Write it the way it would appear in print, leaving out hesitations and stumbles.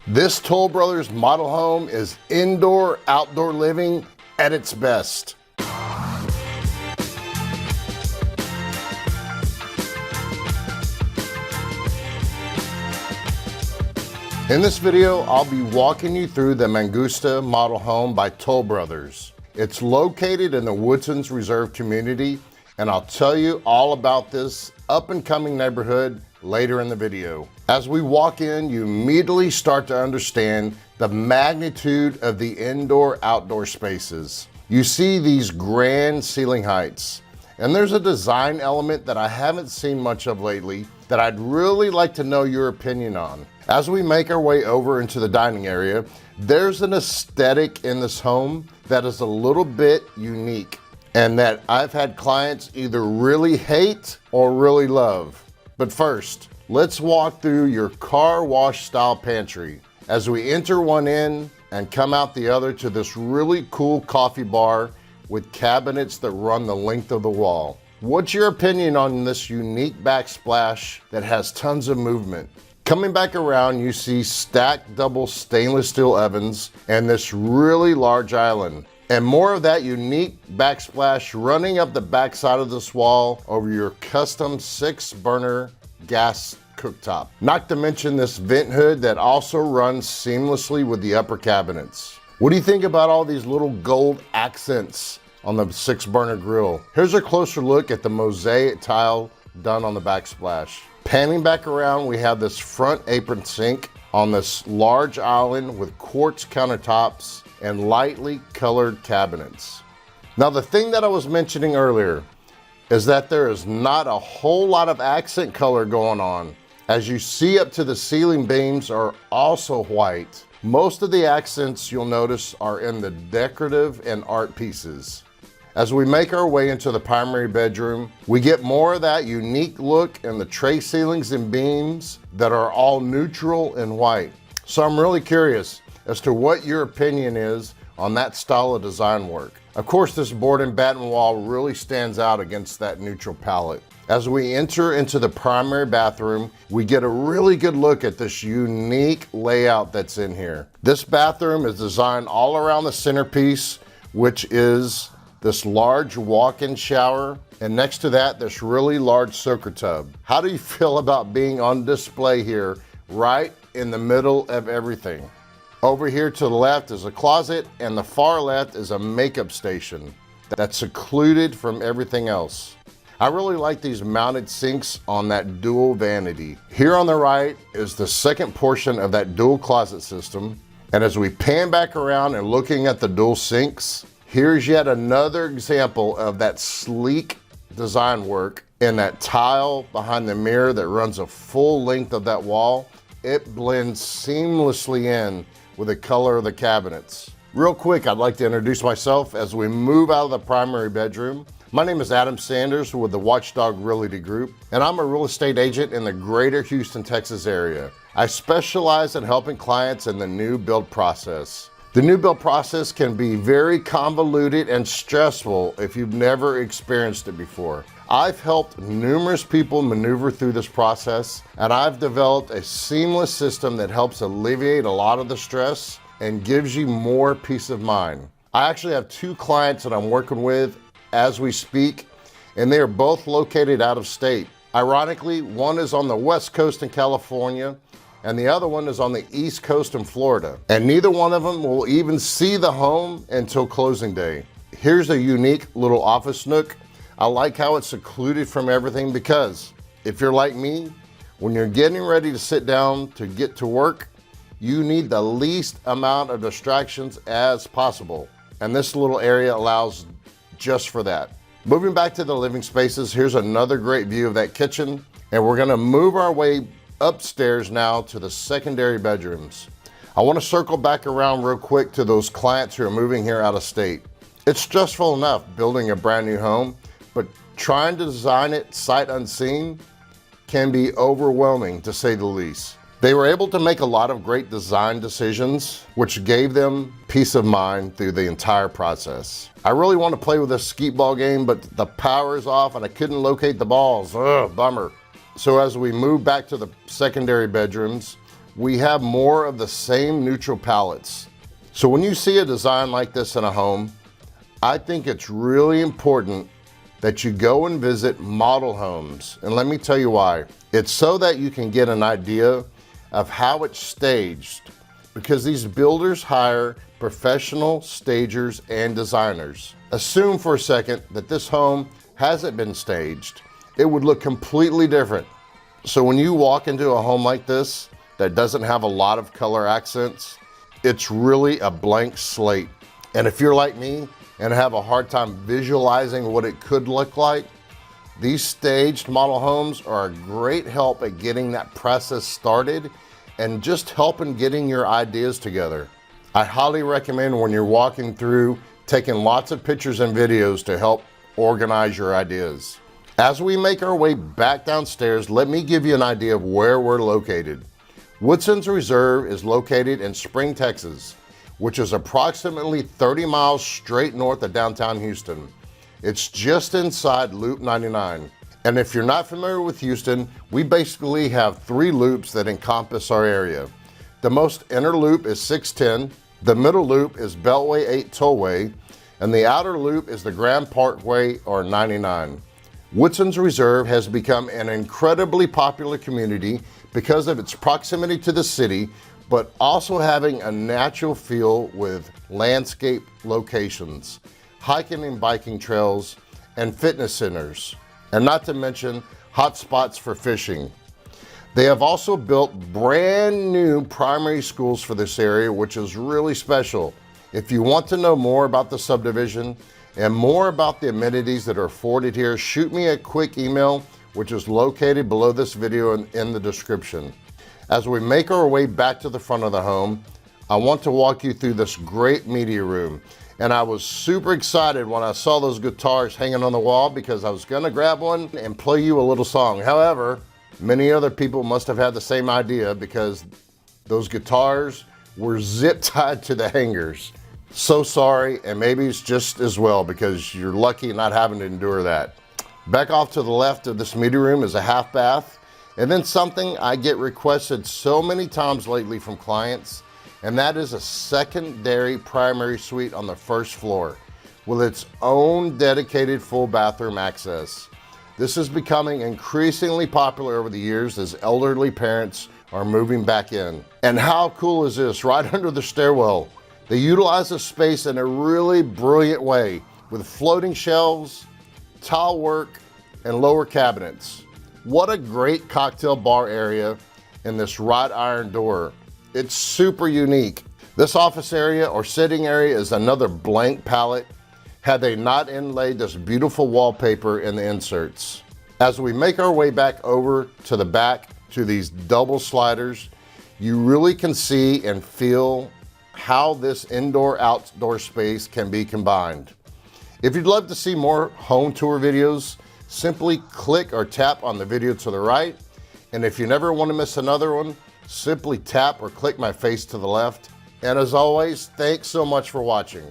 This Toll Brothers model home is indoor-outdoor living at its best. In this video, I'll be walking you through the Mangusta model home by Toll Brothers. It's located in the Woodson's Reserve community, and I'll tell you all about this up-and-coming neighborhood later in the video. As we walk in, you immediately start to understand the magnitude of the indoor-outdoor spaces. You see these grand ceiling heights, and there's a design element that I haven't seen much of lately that I'd really like to know your opinion on. As we make our way over into the dining area, there's an aesthetic in this home that is a little bit unique and that I've had clients either really hate or really love. But first, let's walk through your car wash style pantry as we enter one end and come out the other to this really cool coffee bar with cabinets that run the length of the wall. What's your opinion on this unique backsplash that has tons of movement? Coming back around, you see stacked double stainless steel ovens and this really large island. And more of that unique backsplash running up the backside of this wall over your custom 6-burner gas cooktop. Not to mention this vent hood that also runs seamlessly with the upper cabinets. What do you think about all these little gold accents on the 6-burner grill? Here's a closer look at the mosaic tile done on the backsplash. Panning back around, we have this front apron sink on this large island with quartz countertops and lightly colored cabinets. Now, the thing that I was mentioning earlier is that there is not a whole lot of accent color going on. As you see, up to the ceiling beams are also white. Most of the accents you'll notice are in the decorative and art pieces. As we make our way into the primary bedroom, we get more of that unique look in the tray ceilings and beams that are all neutral and white. So I'm really curious as to what your opinion is on that style of design work. Of course, this board and batten wall really stands out against that neutral palette. As we enter into the primary bathroom, we get a really good look at this unique layout that's in here. This bathroom is designed all around the centerpiece, which is this large walk-in shower, and next to that, this really large soaker tub. How do you feel about being on display here, right in the middle of everything? Over here to the left is a closet, and the far left is a makeup station that's secluded from everything else. I really like these mounted sinks on that dual vanity. Here on the right is the second portion of that dual closet system, and as we pan back around and looking at the dual sinks, here's yet another example of that sleek design work in that tile behind the mirror that runs a full length of that wall. It blends seamlessly in with the color of the cabinets. Real quick, I'd like to introduce myself as we move out of the primary bedroom. My name is Adam Sanders with the Watchdog Realty Group, and I'm a real estate agent in the greater Houston, Texas area. I specialize in helping clients in the new build process. The new build process can be very convoluted and stressful if you've never experienced it before. I've helped numerous people maneuver through this process, and I've developed a seamless system that helps alleviate a lot of the stress and gives you more peace of mind. I actually have 2 clients that I'm working with as we speak, and they are both located out of state. Ironically, one is on the West Coast in California, and the other one is on the East Coast in Florida. And neither one of them will even see the home until closing day. Here's a unique little office nook. I like how it's secluded from everything because if you're like me, when you're getting ready to sit down to get to work, you need the least amount of distractions as possible. And this little area allows just for that. Moving back to the living spaces, here's another great view of that kitchen. And we're gonna move our way upstairs now to the secondary bedrooms. I wanna circle back around real quick to those clients who are moving here out of state. It's stressful enough building a brand new home, but trying to design it sight unseen can be overwhelming, to say the least. They were able to make a lot of great design decisions, which gave them peace of mind through the entire process. I really want to play with this skeet ball game, but the power is off and I couldn't locate the balls. Ugh, bummer. So as we move back to the secondary bedrooms, we have more of the same neutral palettes. So when you see a design like this in a home, I think it's really important that you go and visit model homes. And let me tell you why. It's so that you can get an idea of how it's staged, because these builders hire professional stagers and designers. Assume for a second that this home hasn't been staged. It would look completely different. So when you walk into a home like this that doesn't have a lot of color accents, it's really a blank slate. And if you're like me and have a hard time visualizing what it could look like, these staged model homes are a great help at getting that process started and just helping getting your ideas together. I highly recommend when you're walking through, taking lots of pictures and videos to help organize your ideas. As we make our way back downstairs, let me give you an idea of where we're located. Woodson's Reserve is located in Spring, Texas, which is approximately 30 miles straight north of downtown Houston. It's just inside Loop 99. And if you're not familiar with Houston, we basically have 3 loops that encompass our area. The most inner loop is 610, the middle loop is Beltway 8 Tollway, and the outer loop is the Grand Parkway or 99. Woodson's Reserve has become an incredibly popular community because of its proximity to the city, but also having a natural feel with landscape locations, hiking and biking trails, and fitness centers, and not to mention hot spots for fishing. They have also built brand new primary schools for this area, which is really special. If you want to know more about the subdivision and more about the amenities that are afforded here, shoot me a quick email, which is located below this video and in the description. As we make our way back to the front of the home, I want to walk you through this great media room. And I was super excited when I saw those guitars hanging on the wall because I was gonna grab one and play you a little song. However, many other people must have had the same idea because those guitars were zip tied to the hangers. So sorry, and maybe it's just as well because you're lucky not having to endure that. Back off to the left of this media room is a half bath, and then something I get requested so many times lately from clients, and that is a secondary primary suite on the first floor with its own dedicated full bathroom access. This is becoming increasingly popular over the years as elderly parents are moving back in. And how cool is this? Right under the stairwell, they utilize the space in a really brilliant way with floating shelves, tile work, and lower cabinets. What a great cocktail bar area in this wrought iron door. It's super unique. This office area or sitting area is another blank palette had they not inlaid this beautiful wallpaper in the inserts. As we make our way back over to the back to these double sliders, you really can see and feel how this indoor-outdoor space can be combined. If you'd love to see more home tour videos, simply click or tap on the video to the right. And if you never want to miss another one, simply tap or click my face to the left. And as always, thanks so much for watching.